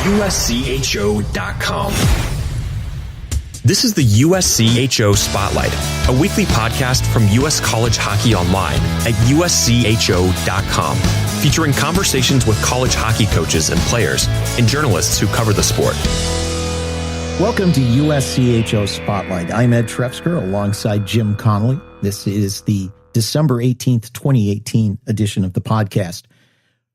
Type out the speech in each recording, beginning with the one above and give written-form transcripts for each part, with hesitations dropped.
USCHO.com. This is the USCHO Spotlight, a weekly podcast from U.S. College Hockey Online at USCHO.com, featuring conversations with college hockey coaches and players and journalists who cover the sport. Welcome to USCHO Spotlight. I'm Ed Trefzger alongside Jim Connelly. This is the December 18th, 2018 edition of the podcast.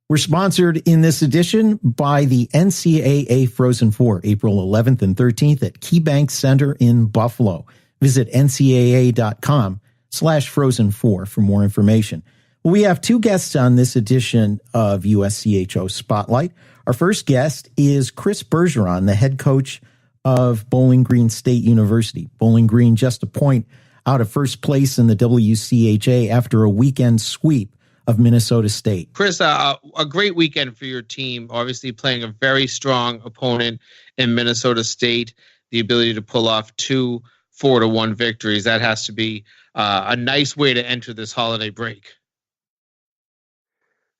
We're sponsored in this edition by the NCAA Frozen Four, April 11th and 13th at KeyBank Center in Buffalo. Visit ncaa.com/Frozen4 for more information. We have two guests on this edition of USCHO Spotlight. Our first guest is Chris Bergeron, the head coach of Bowling Green State University. Bowling Green just a point out of first place in the WCHA after a weekend sweep of Minnesota State. Chris, a great weekend for your team, obviously playing a very strong opponent in Minnesota State, the ability to pull off 2 4-1 victories. That has to be a nice way to enter this holiday break.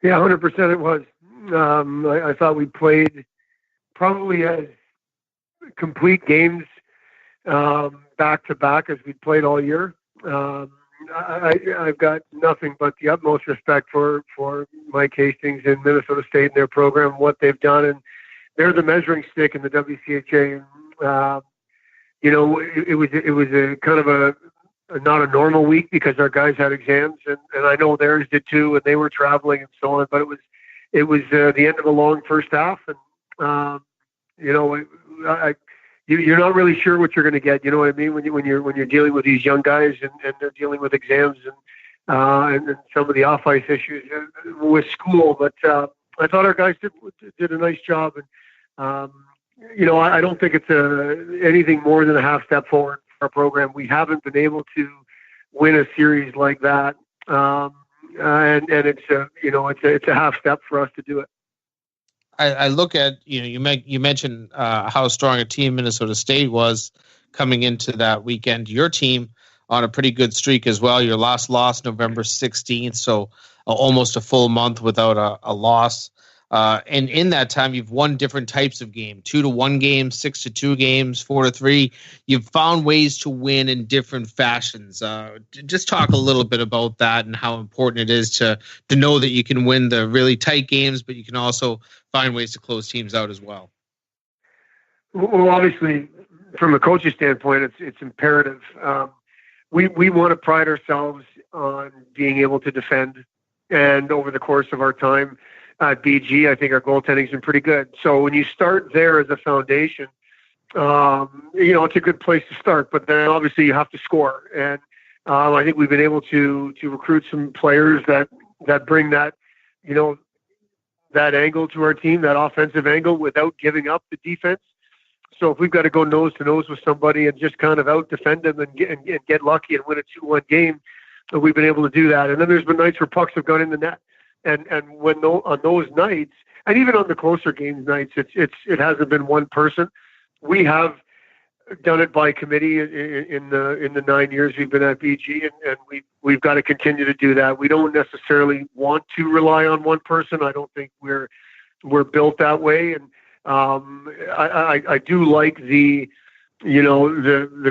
Yeah, 100% it was. I thought we played probably as complete games back-to-back as we played all year. I've got nothing but the utmost respect for Mike Hastings and Minnesota State and their program, what they've done, and they're the measuring stick in the WCHA. It was a kind of a not a normal week because our guys had exams, and I know theirs did too, and they were traveling and so on. But it was the end of a long first half, and you're not really sure what you're going to get. You know what I mean? When you're dealing with these young guys and they're dealing with exams and some of the off ice issues with school. But I thought our guys did a nice job. And I don't think it's anything more than a half step forward for our program. We haven't been able to win a series like that, and it's a half step for us to do it. I look at, you mentioned how strong a team Minnesota State was coming into that weekend. Your team on a pretty good streak as well. Your last loss November 16th, so almost a full month without a loss. And in that time, you've won different types of game, 2-1 games, 6-2 games, 4-3. You've found ways to win in different fashions. Just talk a little bit about that and how important it is to know that you can win the really tight games, but you can also find ways to close teams out as well. Well, obviously, from a coach's standpoint, it's imperative. We want to pride ourselves on being able to defend, and over the course of our time at BG, I think our goaltending's been pretty good. So when you start there as a foundation, it's a good place to start. But then obviously you have to score, and I think we've been able to recruit some players that bring that, that angle to our team, that offensive angle, without giving up the defense. So if we've got to go nose to nose with somebody and just kind of out defend them and get lucky and win a 2-1 game, we've been able to do that. And then there's been nights where pucks have gone in the net. And when on those nights, and even on the closer games nights, it hasn't been one person. We have done it by committee in the 9 years we've been at BG, and we've got to continue to do that. We don't necessarily want to rely on one person. I don't think we're built that way. And I do like the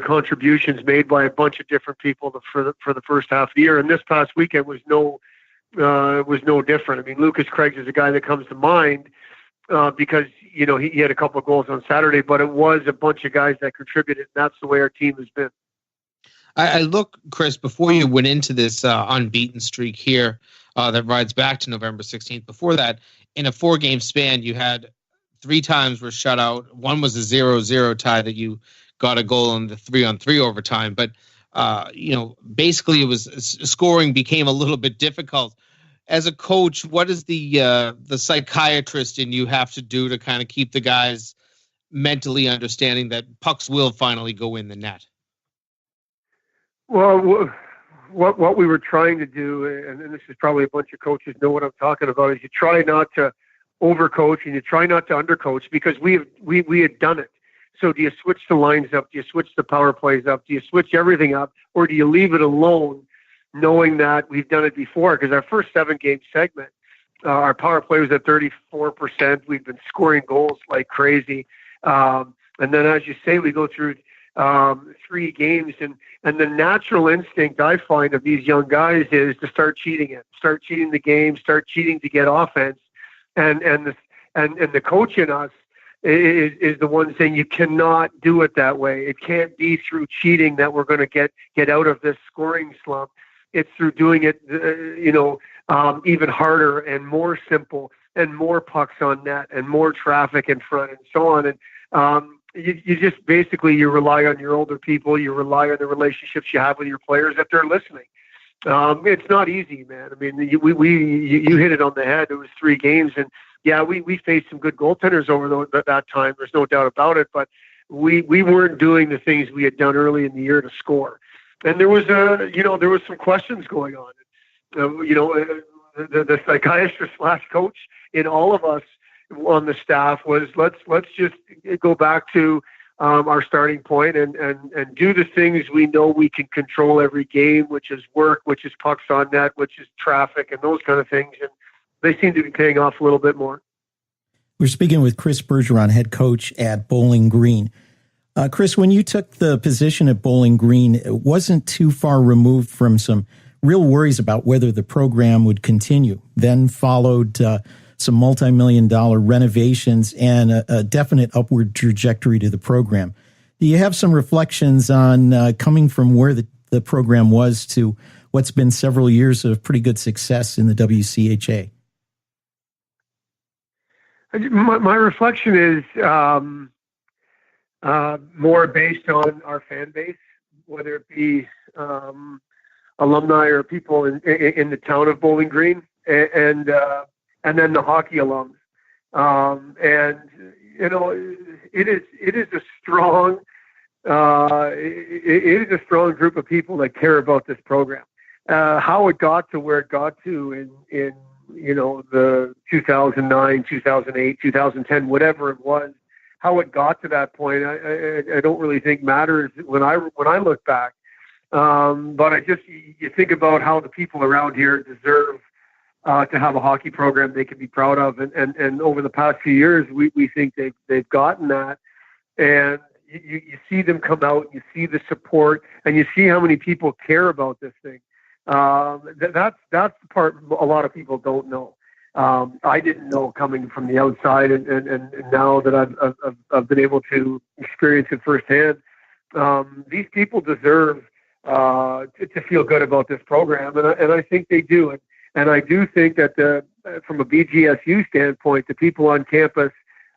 contributions made by a bunch of different people for the first half of the year. And this past weekend was no different. I mean, Lucas Craig's is a guy that comes to mind because he had a couple of goals on Saturday, but it was a bunch of guys that contributed, and that's the way our team has been. I look, Chris, before you went into this unbeaten streak here that rides back to November 16th. Before that, in a 4-game span, you had 3 times were shut out. One was a 0-0 tie that you got a goal in the 3-on-3 overtime, but basically it was scoring became a little bit difficult. As a coach, what does the psychiatrist in you have to do to kind of keep the guys mentally understanding that pucks will finally go in the net? Well, what we were trying to do, and this is probably a bunch of coaches know what I'm talking about, is you try not to overcoach and you try not to undercoach, because we had done it. So do you switch the lines up? Do you switch the power plays up? Do you switch everything up? Or do you leave it alone, knowing that we've done it before? Because our first 7-game segment, Our power play was at 34%. We've been scoring goals like crazy. And then, as you say, we go through 3 games, and the natural instinct I find of these young guys is to start cheating the game, start cheating to get offense. And the coach in us is the one saying you cannot do it that way. It can't be through cheating that we're going to get out of this scoring slump. It's through doing it, even harder and more simple and more pucks on net and more traffic in front and so on. And you just basically, you rely on your older people. You rely on the relationships you have with your players that they're listening. It's not easy, man. I mean, you hit it on the head. It was 3 games, and yeah, we faced some good goaltenders over that time. There's no doubt about it, but we weren't doing the things we had done early in the year to score. And there was some questions going on. The psychiatrist / coach in all of us on the staff was let's just go back to our starting point and do the things we know we can control every game, which is work, which is pucks on net, which is traffic, and those kind of things. And they seem to be paying off a little bit more. We're speaking with Chris Bergeron, head coach at Bowling Green. Chris, when you took the position at Bowling Green, it wasn't too far removed from some real worries about whether the program would continue. Then followed some multi-million-dollar renovations and a definite upward trajectory to the program. Do you have some reflections on coming from where the program was to what's been several years of pretty good success in the WCHA? My reflection is more based on our fan base, whether it be alumni or people in the town of Bowling Green, and then the hockey alums. It is a strong group of people that care about this program. How it got to where it got to in the 2009, 2008, 2010, whatever it was, how it got to that point, I don't really think matters when I look back. But you think about how the people around here deserve to have a hockey program they can be proud of, and over the past few years, we think they've gotten that, and you see them come out, you see the support, and you see how many people care about this thing. That's the part a lot of people don't know. I didn't know coming from the outside, and now that I've been able to experience it firsthand. These people deserve to feel good about this program, and I think they do. And I do think that from a BGSU standpoint, the people on campus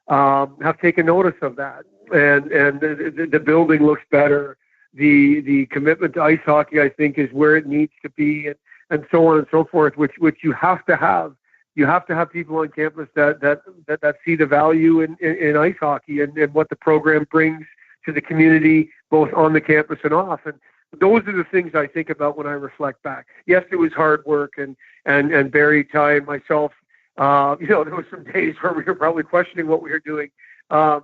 have taken notice of that, and the building looks better. The commitment to ice hockey, I think, is where it needs to be, and so on and so forth. Which you have to have. You have to have people on campus that see the value in ice hockey and what the program brings to the community, both on the campus and off. And those are the things I think about when I reflect back. Yes, it was hard work, and Barry, Ty, and myself. There were some days where we were probably questioning what we were doing. But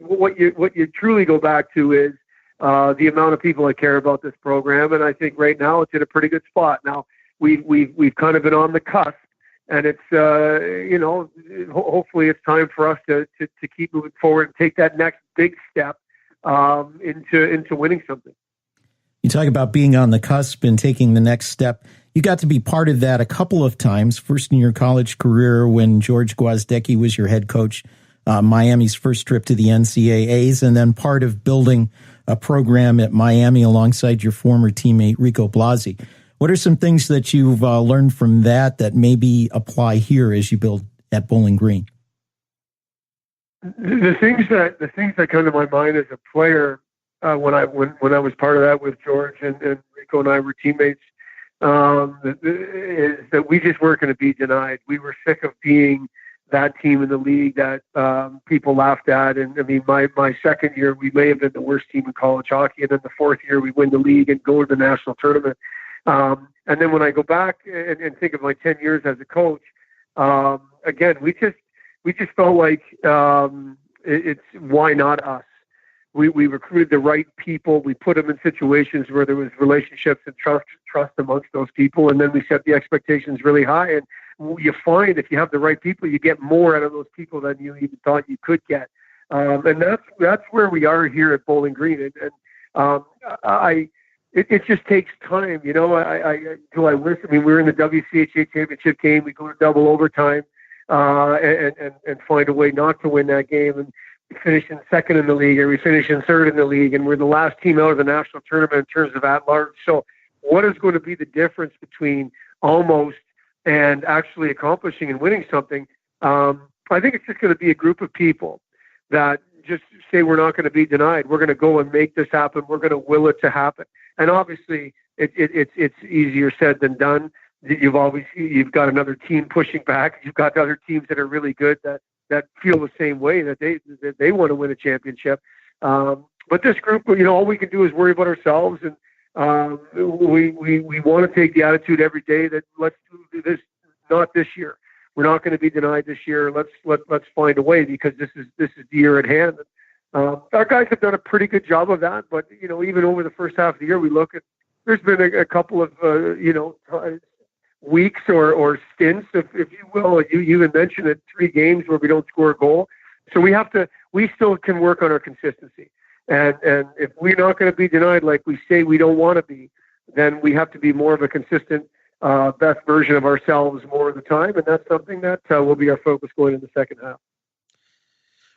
what you truly go back to is the amount of people that care about this program, and I think right now it's in a pretty good spot. Now we've kind of been on the cusp, and it's hopefully it's time for us to keep moving forward and take that next big step into winning something. You talk about being on the cusp and taking the next step. You got to be part of that a couple of times. First in your college career when George Gwozdecki was your head coach, Miami's first trip to the NCAAs, and then part of building a program at Miami alongside your former teammate Rico Blasi. What are some things that you've learned from that maybe apply here as you build at Bowling Green? The things that come to my mind as a player when I was part of that with George and Rico and I were teammates is that we just weren't going to be denied. We were sick of being that team in the league that people laughed at. And I mean, my second year, we may have been the worst team in college hockey. And then the fourth year, we win the league and go to the national tournament. And then when I go back and think of my 10 years as a coach, again, we just felt like it's why not us? We recruited the right people. We put them in situations where there was relationships and trust amongst those people. And then we set the expectations really high. And you find if you have the right people, you get more out of those people than you even thought you could get. And that's where we are here at Bowling Green. It just takes time, you know. Do I wish? I mean, we're in the WCHA championship game. We go to double overtime and find a way not to win that game, and we finish in second in the league, or we finish in third in the league, and we're the last team out of the national tournament in terms of at large. So, what is going to be the difference between almost and actually accomplishing and winning something? I think it's just going to be a group of people that just say we're not going to be denied. We're going to go and make this happen. We're going to will it to happen. And obviously, it's easier said than done. You've got another team pushing back. You've got other teams that are really good that feel the same way, that they want to win a championship. But this group, you know, all we can do is worry about ourselves, and we want to take the attitude every day that let's do this, not this year. We're not going to be denied this year. Let's find a way, because this is the year at hand. Our guys have done a pretty good job of that. But you know, even over the first half of the year, we look at, there's been a couple of weeks or stints, if you will. You even mentioned it, 3 games where we don't score a goal. So we still can work on our consistency. And if we're not going to be denied like we say we don't want to be, then we have to be more of a consistent, best version of ourselves more of the time. And that's something that will be our focus going in the second half.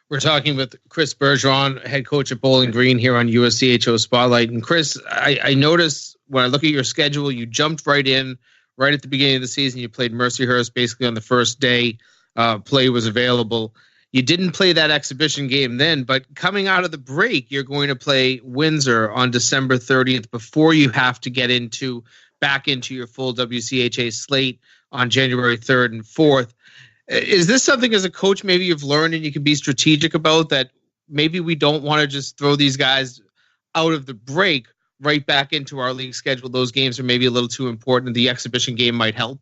We're talking with Chris Bergeron, head coach at Bowling Green, here on USCHO Spotlight. And Chris, I noticed when I look at your schedule, you jumped right in right at the beginning of the season. You played Mercyhurst basically on the first day play was available. You didn't play that exhibition game then, but coming out of the break, you're going to play Windsor on December 30th before you have to get back into your full WCHA slate on January 3rd and 4th. Is this something as a coach maybe you've learned and you can be strategic about, that maybe we don't want to just throw these guys out of the break right back into our league schedule? Those games are maybe a little too important, and the exhibition game might help.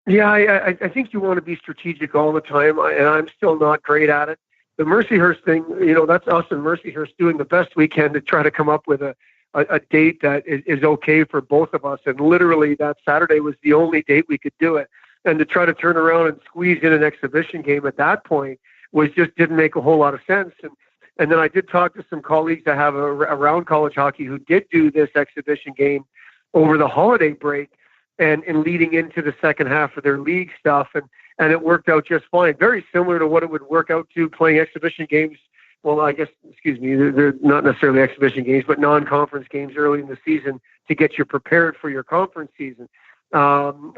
Yeah, I think you want to be strategic all the time, and I'm still not great at it. The Mercyhurst thing, you know, that's us and Mercyhurst doing the best we can to try to come up with a date that is okay for both of us. And literally that Saturday was the only date we could do it. And to try to turn around and squeeze in an exhibition game at that point didn't make a whole lot of sense. And then I did talk to some colleagues that have around college hockey who did do this exhibition game over the holiday break and leading into the second half of their league stuff. And it worked out just fine. Very similar to what it would work out to playing exhibition games. Well, I guess, they're not necessarily exhibition games, but non-conference games early in the season to get you prepared for your conference season. So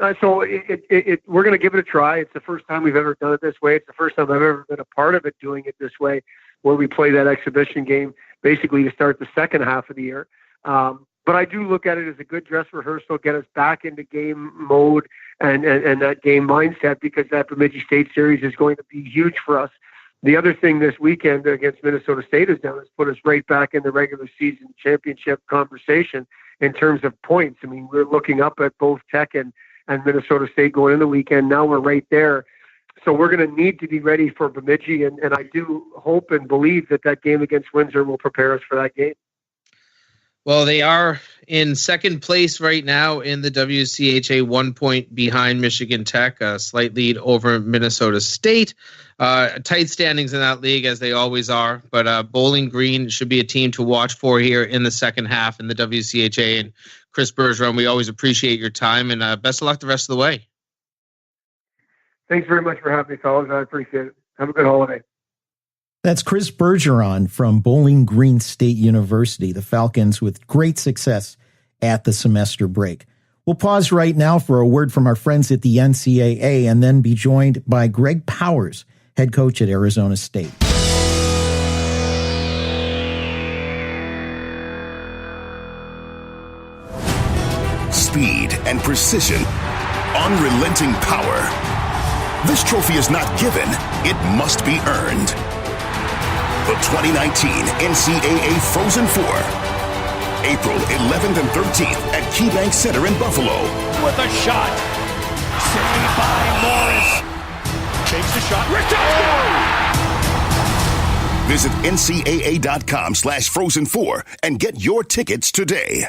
we're going to give it a try. It's the first time we've ever done it this way. It's the first time I've ever been a part of it doing it this way, where we play that exhibition game basically to start the second half of the year. But I do look at it as a good dress rehearsal, get us back into game mode and that game mindset, because that Bemidji State series is going to be huge for us. The other thing this weekend against Minnesota State has done is put us right back in the regular season championship conversation in terms of points. I mean, we're looking up at both Tech and Minnesota State going in the weekend. Now we're right there. So we're going to need to be ready for Bemidji, and I do hope and believe that game against Windsor will prepare us for that game. Well, they are in second place right now in the WCHA, 1 point behind Michigan Tech, a slight lead over Minnesota State. Tight standings in that league, as they always are. But Bowling Green should be a team to watch for here in the second half in the WCHA. And Chris Bergeron, we always appreciate your time, and best of luck the rest of the way. Thanks very much for having me, fellas. I appreciate it. Have a good holiday. That's Chris Bergeron from Bowling Green State University, the Falcons with great success at the semester break. We'll pause right now for a word from our friends at the NCAA and then be joined by Greg Powers, head coach at Arizona State. Speed and precision, unrelenting power. This trophy is not given, it must be earned. The 2019 NCAA Frozen Four, April 11th and 13th at KeyBank Center in Buffalo. With a shot, saved by Morris. Takes the shot, Visit ncaa.com/Frozen4 and get your tickets today.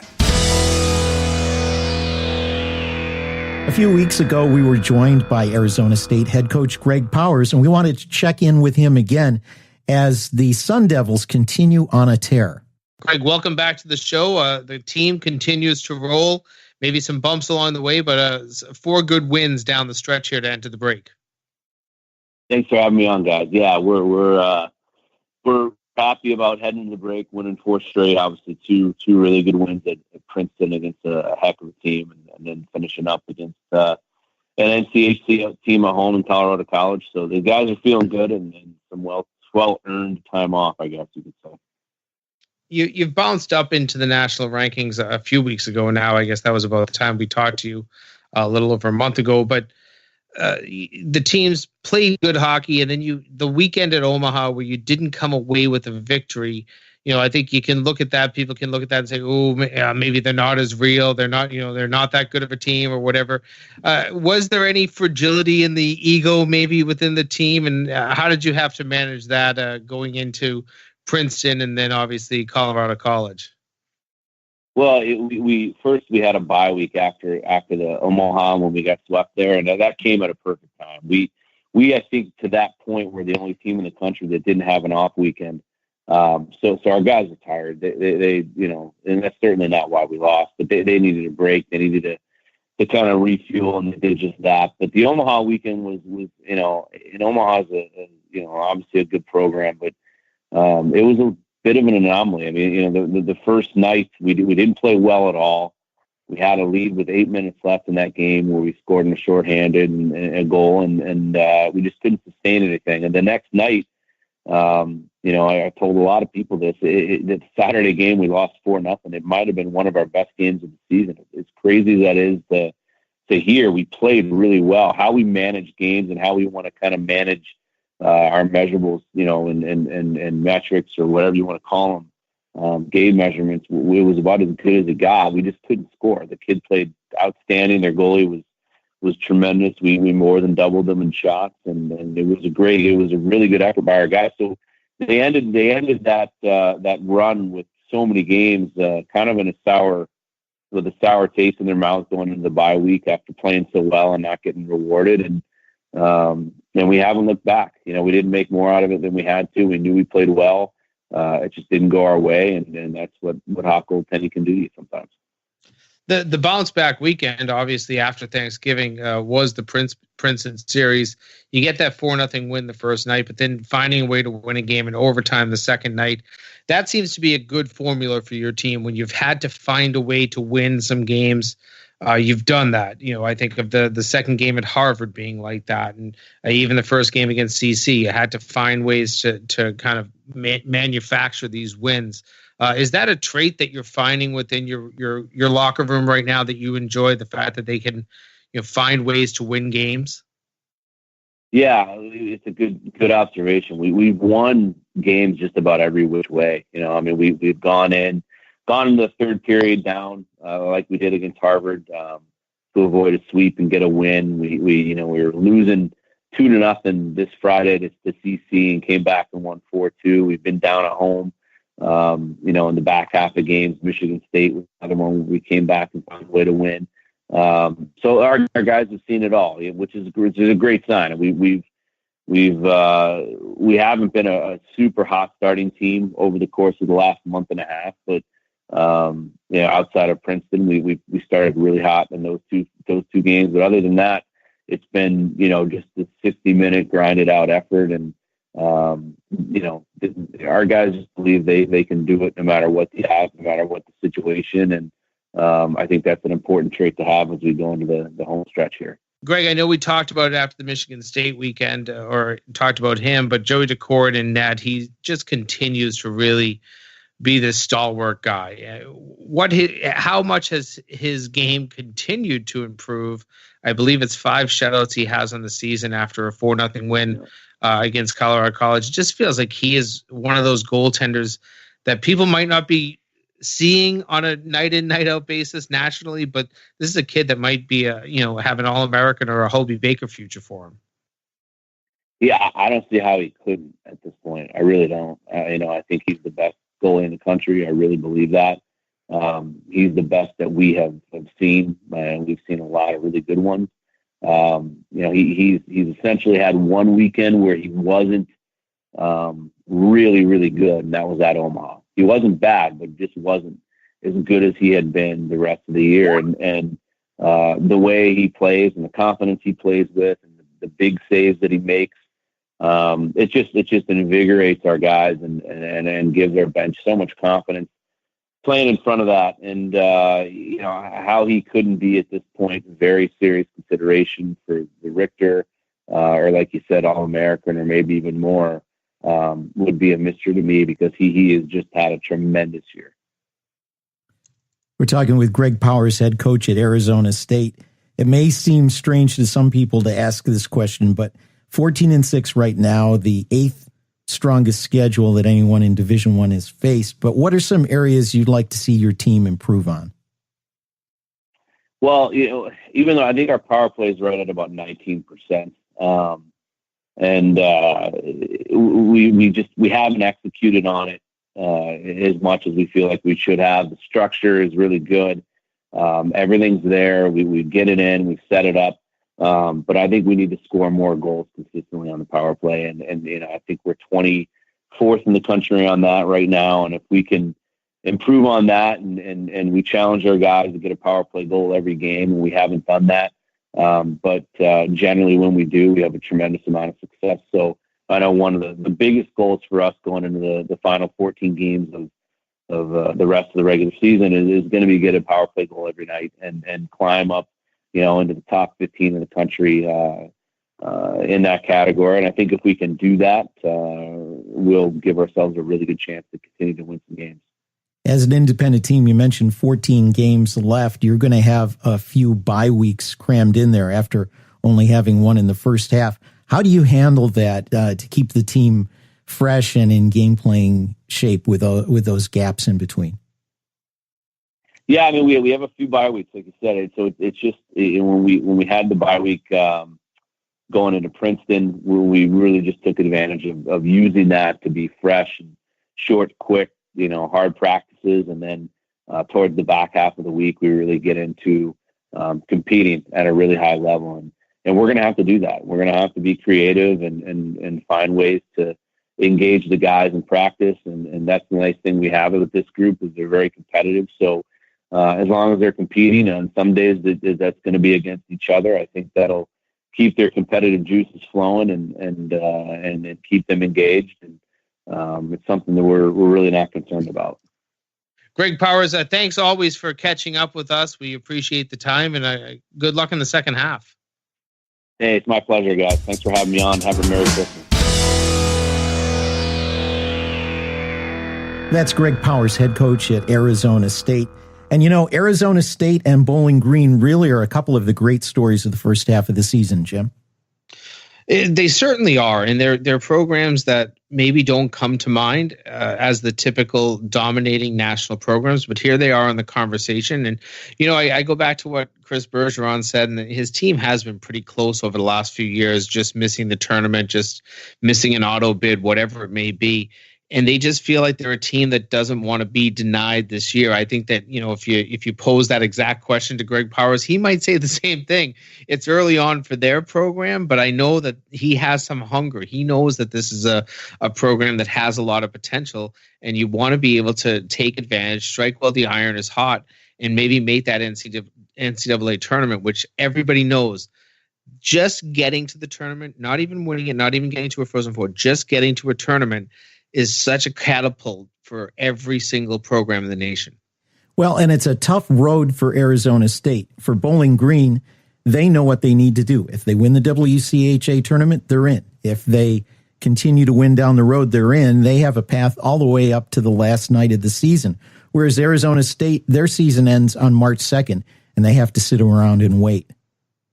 A few weeks ago, we were joined by Arizona State head coach Greg Powers, and we wanted to check in with him again as the Sun Devils continue on a tear. Greg, welcome back to the show. The team continues to roll, maybe some bumps along the way, but 4 good wins down the stretch here to enter the break. Thanks for having me on, guys. Yeah, we're happy about heading to the break, winning 4 straight. Obviously, two really good wins at Princeton against a heck of a team, and then finishing up against an NCHC team at home in Colorado College. So the guys are feeling good and some well-earned time off, I guess you could say. You've bounced up into the national rankings a few weeks ago now. I guess that was about the time we talked to you a little over a month ago. But the teams played good hockey, and then the weekend at Omaha where you didn't come away with a victory. I think you can look at that. People can look at that and say, "Oh, maybe they're not as real. They're not, they're not that good of a team or whatever." Was there any fragility in the ego maybe within the team, and how did you have to manage that going into Princeton and then obviously Colorado College? Well, we had a bye week after the Omaha when we got swept there, and that came at a perfect time. We I think to that point were the only team in the country that didn't have an off weekend. So our guys are tired. They and that's certainly not why we lost. But they needed a break. They needed to kind of refuel, and they did just that. But the Omaha weekend was and Omaha's obviously a good program, but it was a bit of an anomaly. I mean, the first night we didn't play well at all. We had a lead with 8 minutes left in that game where we scored in a shorthanded and a goal, and we just couldn't sustain anything. And the next night, I told a lot of people this. The Saturday game we lost 4-0. It might have been one of our best games of the season. As crazy as that is to hear, we played really well. How we manage games and how we want to kind of manage our measurables, and metrics or whatever you want to call them, game measurements. It was about as good as it got. We just couldn't score. The kid played outstanding. Their goalie was tremendous. We more than doubled them in shots, and it was a really good effort by our guys. So they ended that run with so many games, kind of with a sour taste in their mouth going into the bye week after playing so well and not getting rewarded. And we haven't looked back. We didn't make more out of it than we had to. We knew we played well. It just didn't go our way, and that's what hot goaltending can do to you sometimes. The bounce back weekend, obviously after Thanksgiving, was the Princeton series. You get that 4-0 win the first night, but then finding a way to win a game in overtime the second night. That seems to be a good formula for your team when you've had to find a way to win some games. You've done that. I think of the second game at Harvard being like that, and even the first game against CC, you had to find ways to kind of manufacture these wins. Is that a trait that you're finding within your locker room right now that you enjoy, the fact that they can find ways to win games? Yeah, it's a good observation. We've won games just about every which way. We've gone in the third period down like we did against Harvard to avoid a sweep and get a win. We were losing 2-0 this Friday to CC and came back and won 4-2. We've been down at home. In the back half of games, Michigan State was another one we came back and found a way to win. So our guys have seen it all, which is a great sign. We haven't been a super hot starting team over the course of the last month and a half, but outside of Princeton, we started really hot in those two games. But other than that, it's been just a 60-minute grinded out effort, and our guys just believe they can do it no matter what they have, no matter what the situation. And I think that's an important trait to have as we go into the home stretch here. Greg, I know we talked about it after the Michigan State weekend, or talked about him, but Joey Decord and Ned, he just continues to really be this stalwart guy. How much has his game continued to improve? I believe it's 5 shutouts he has on the season after a 4-0 win against Colorado College. It just feels like he is one of those goaltenders that people might not be seeing on a night in, night out basis nationally, but this is a kid that might be have an All-American or a Hobie Baker future for him. Yeah, I don't see how he couldn't at this point. I really don't. I think he's the best goalie in the country. I really believe that. He's the best that we have seen, and we've seen a lot of really good ones. He's essentially had one weekend where he wasn't really, really good, and that was at Omaha. He wasn't bad, but just wasn't as good as he had been the rest of the year. And the way he plays and the confidence he plays with and the big saves that he makes, it just invigorates our guys and gives our bench so much confidence playing in front of that. And, how he couldn't be at this point, very serious consideration for the Richter, or like you said, All-American, or maybe even more, would be a mystery to me, because he has just had a tremendous year. We're talking with Greg Powers, head coach at Arizona State. It may seem strange to some people to ask this question, but 14-6 right now, the 8th strongest schedule that anyone in Division I has faced. But what are some areas you'd like to see your team improve on? Well, even though I think our power play is right at about 19%, we haven't executed on it as much as we feel like we should have. The structure is really good. Everything's there. We get it in, we set it up. But I think we need to score more goals consistently on the power play. And I think we're 24th in the country on that right now. And if we can improve on that and we challenge our guys to get a power play goal every game, and we haven't done that. But generally when we do, we have a tremendous amount of success. So I know one of the biggest goals for us going into the final 14 games of the rest of the regular season is going to be get a power play goal every night and climb up, into the top 15 in the country in that category. And I think if we can do that, we'll give ourselves a really good chance to continue to win some games. As an independent team, you mentioned 14 games left. You're going to have a few bye weeks crammed in there after only having one in the first half. How do you handle that to keep the team fresh and in game playing shape with those gaps in between? Yeah, I mean, we have a few bye weeks, like you said. So it's just when we had the bye week going into Princeton, we really just took advantage of using that to be fresh and short, quick, hard practices. And then towards the back half of the week, we really get into competing at a really high level. And we're going to have to do that. We're going to have to be creative and find ways to engage the guys in practice. And that's the nice thing we have with this group, is they're very competitive. So as long as they're competing, on some days that's going to be against each other, I think that'll keep their competitive juices flowing and keep them engaged. And it's something that we're really not concerned about. Greg Powers, thanks always for catching up with us. We appreciate the time, and good luck in the second half. Hey, it's my pleasure, guys. Thanks for having me on. Have a Merry Christmas. That's Greg Powers, head coach at Arizona State. And Arizona State and Bowling Green really are a couple of the great stories of the first half of the season, Jim. They certainly are, and they're programs that maybe don't come to mind as the typical dominating national programs, but here they are in the conversation. And I go back to what Chris Bergeron said, and his team has been pretty close over the last few years, just missing the tournament, just missing an auto bid, whatever it may be. And they just feel like they're a team that doesn't want to be denied this year. I think that, if you pose that exact question to Greg Powers, he might say the same thing. It's early on for their program, but I know that he has some hunger. He knows that this is a program that has a lot of potential, and you want to be able to take advantage, strike while the iron is hot, and maybe make that NCAA tournament, which everybody knows. Just getting to the tournament, not even winning it, not even getting to a Frozen Four, just getting to a tournament is such a catapult for every single program in the nation. Well, and it's a tough road for Arizona State. For Bowling Green, they know what they need to do. If they win the WCHA tournament, they're in. If they continue to win down the road, they're in. They have a path all the way up to the last night of the season. Whereas Arizona State, their season ends on March 2nd, and they have to sit around and wait.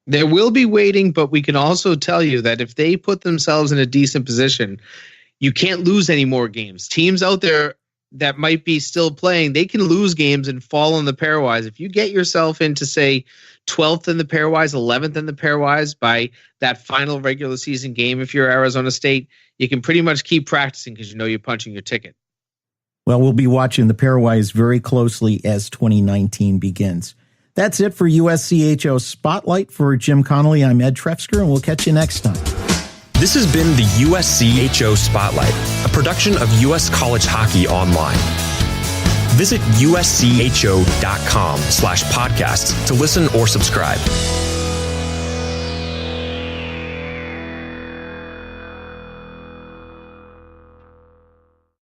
There will be waiting, but we can also tell you that if they put themselves in a decent position, you can't lose any more games. Teams out there that might be still playing, they can lose games and fall in the pairwise. If you get yourself into, say, 12th in the pairwise, 11th in the pairwise by that final regular season game, if you're Arizona State, you can pretty much keep practicing because you're punching your ticket. Well, we'll be watching the pairwise very closely as 2019 begins. That's it for USCHO Spotlight. For Jim Connelly, I'm Ed Trefzger, and we'll catch you next time. This has been the USCHO Spotlight, a production of U.S. College Hockey Online. Visit uscho.com/podcasts to listen or subscribe.